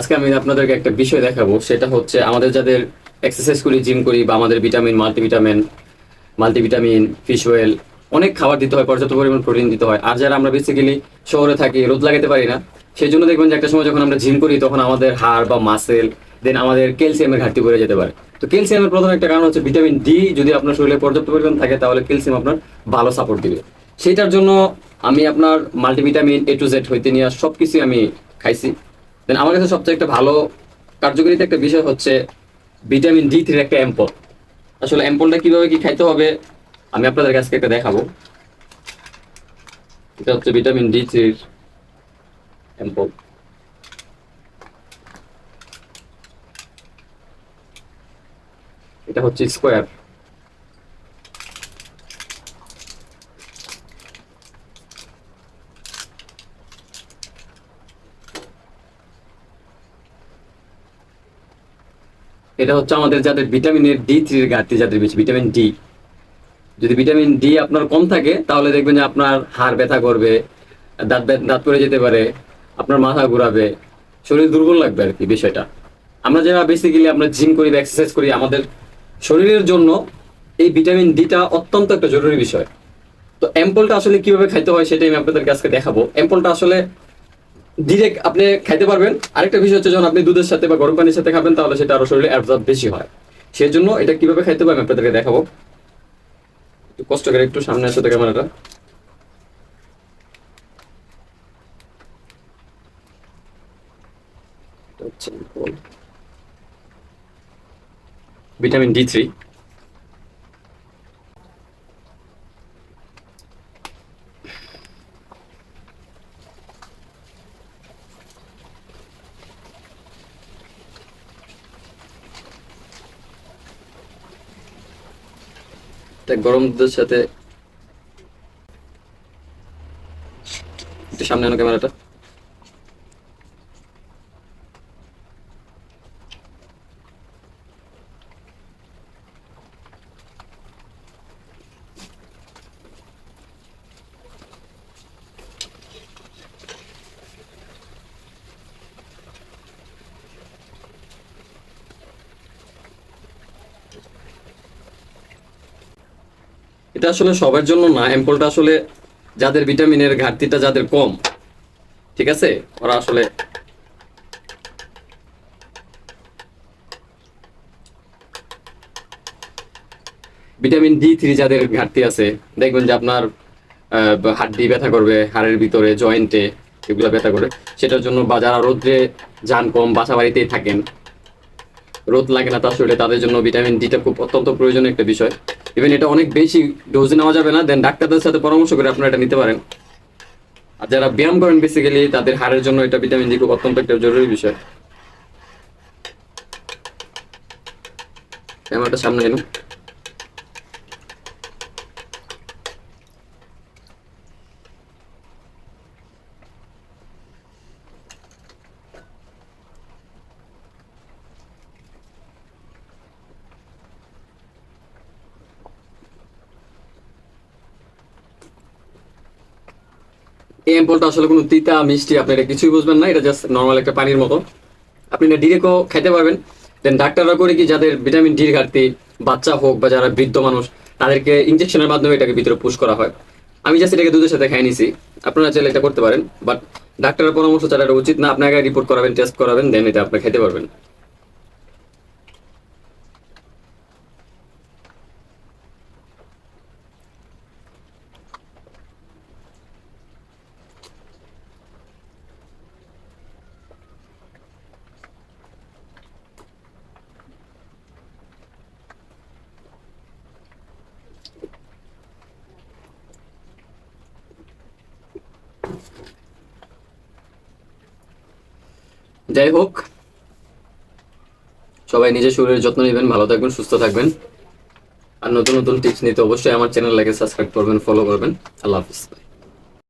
আজকে আমি আপনাদেরকে একটা বিষয় দেখাবো, সেটা হচ্ছে আমাদের যাদের এক্সারসাইজ করি, জিম করি, বা আমাদের ভিটামিন, মাল্টিভিটামিন, ফিশ অয়েল, অনেক খাবার দিতে হয়, পর্যাপ্ত পরিমাণ প্রোটিন দিতে হয়। আর যারা আমরা বেসিক্যালি শহরে থাকি, রোদ লাগাতে পারি না, সেই জন্য দেখবেন যে একটা সময় যখন আমরা জিম করি তখন আমাদের হাড় বা মাসেল, দেন আমাদের ক্যালসিয়ামের ঘাটতি পড়ে যেতে পারে। তো ক্যালসিয়ামের প্রধান একটা কারণ হচ্ছে ভিটামিন ডি। যদি আপনার শরীরে পর্যাপ্ত পরিমাণ থাকে তাহলে ক্যালসিয়াম আপনার ভালো সাপোর্ট দিবে। সেটার জন্য আমি আপনার মাল্টিভিটামিন A to Z হইতে নিয়ে সব কিছুই আমি খাইছি। দেন আমার কাছে সবচেয়ে একটা ভালো কার্যকারিতা একটা বিষয় হচ্ছে ভিটামিন D3 একটা অ্যাম্পল। আসলে অ্যাম্পলটা কিভাবে কি খাইতে হবে আমি আপনাদের কাছে একটা দেখাবো। এটা হচ্ছে ভিটামিন D3 অ্যাম্পল। এটা হচ্ছে স্কোয়ার। এটা হচ্ছে আমাদের যাদের ভিটামিনের D3 ঘাটতি, যাদের বেশি ভিটামিন ডি, যদি ভিটামিন ডি আপনার কম থাকে তাহলে দেখবেন যে আপনার হাড় ব্যথা করবে, দাঁত পড়ে যেতে পারে, আপনার মাথা ঘুরাবে, শরীর দুর্বল লাগবে আর কি। বিষয়টা আমরা যারা বেসিক্যালি আমরা জিম করি বা এক্সারসাইজ করি, আমাদের শরীরের জন্য এই ভিটামিন ডিটা অত্যন্ত একটা জরুরি বিষয়। তো অ্যাম্পলটা আসলে কিভাবে খাইতে হয় সেটাই আমি আপনাদের কাছে দেখাবো। অ্যাম্পলটা আসলে ডিরেক্ট আপনি খাইতে পারবেন। আরেকটা বিষয় হচ্ছে, যখন আপনি দুধের সাথে বা গরম পানির সাথে খাবেন তাহলে সেটা আরো শরীরে অ্যাবজর্ব বেশি হয়। সেই জন্য এটা কিভাবে খাইতে হবে আমি আপনাদেরকে দেখাবো। একটু কষ্ট করে একটু সামনে আসতে ক্যামেরাটা। Vitamin D3। গরম দুধের সাথে একটু সামনে আনো ক্যামেরাটা। এটা আসলে সবার জন্য না, অ্যাম্পলটা আসলে যাদের ভিটামিনের ঘাটতিটা যাদের কম, ঠিক আছে, ওরা আসলে ভিটামিন D3 যাদের ঘাটতি আছে, দেখবেন যে আপনার হাড্ডি ব্যথা করবে, হাড়ের ভিতরে জয়েন্টে এগুলো ব্যথা করে। সেটার জন্য বা যারা রোদ্রে যান কম, বাসা বাড়িতেই থাকেন, রোদ লাগে না তার শরীরে, তাদের জন্য ভিটামিন ডিটা খুব অত্যন্ত প্রয়োজনীয় একটা বিষয়। ইভেন এটা অনেক বেশি ডোজে নেওয়া যাবে না, দেন ডাক্তারদের সাথে পরামর্শ করে আপনারা এটা নিতে পারেন। আর যারা ব্যায়াম করেন বেসিক্যালি তাদের হাড়ের জন্য এটা ভিটামিন ডি খুব অত্যন্ত একটা জরুরি বিষয়। ক্যামেরাটা সামনে এনো। এই অ্যাম্পলটা আসলে কোনো তিতা মিষ্টি আপনি এটা কিছুই বুঝবেন না, এটা জাস্ট নর্মাল একটা পানির মতো। আপনি এটা ডিরেক্টও খাইতে পারবেন। দেন ডাক্তাররা করে কি, যাদের ভিটামিন ডির ঘাটতি, বাচ্চা হোক বা যারা বৃদ্ধ মানুষ, তাদেরকে ইনজেকশনের মাধ্যমে এটাকে ভিতরে পুশ করা হয়। আমি জাস্ট এটাকে দুধের সাথে খাই নিছি। আপনারা চাইলে এটা করতে পারেন, বাট ডাক্তারের পরামর্শ ছাড়া এটা উচিত না। আপনি আগে রিপোর্ট করাবেন, টেস্ট করাবেন, দেন এটা আপনি খেতে পারবেন। যাই হোক, সবাই নিজের শরীরের যত্ন নেবেন, ভালো থাকবেন, সুস্থ থাকবেন। আর নতুন নতুন টিপস নিতে অবশ্যই আমার চ্যানেলটাকে সাবস্ক্রাইব করবেন, ফলো করবেন। আল্লাহ হাফিজ।